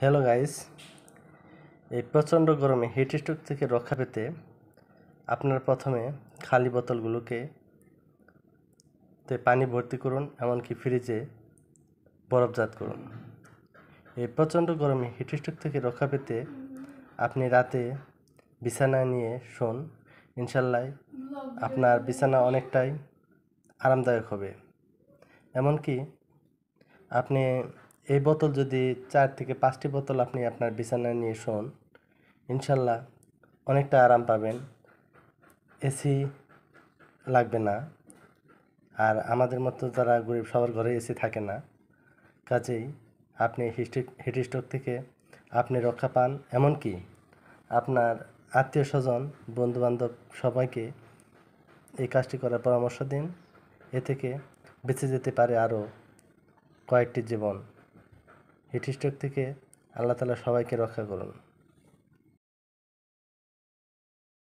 Hello guys, এই প্রচণ্ড গরমে হিট স্ট্রোক থেকে রক্ষা পেতে আপনারা প্রথমে খালি বোতলগুলোকে পানি ভর্তি করুন, এমনকি ফ্রিজে বরফজাত করুন। এই প্রচণ্ড গরমে হিট স্ট্রোক থেকে রক্ষা পেতে আপনি রাতে বিছানায় নিয়ে শোন, ইনশাল্লাহ আপনার বিছানা অনেকটাই আরামদায়ক হবে। এমনকি আপনি এই বোতল যদি 4 থেকে 5টি বোতল আপনি আপনার বিছানায় নিয়ে শোন, ইনশাল্লাহ অনেকটা আরাম পাবেন। এসি লাগবে না। আর আমাদের মতো যারা গরিব, সবার ঘরে এসি থাকে না, কাজেই আপনি হিট স্ট্রোক থেকে আপনি রক্ষা পান। এমনকি আপনার আত্মীয় স্বজন, বন্ধুবান্ধব সবাইকে এই কাজটি করার পরামর্শ দিন। এ থেকে বেঁচে যেতে পারে আরও কয়েকটি জীবন। হিট স্ট্রোক থেকে আল্লাহ তাআলা সবাইকে রক্ষা করুন।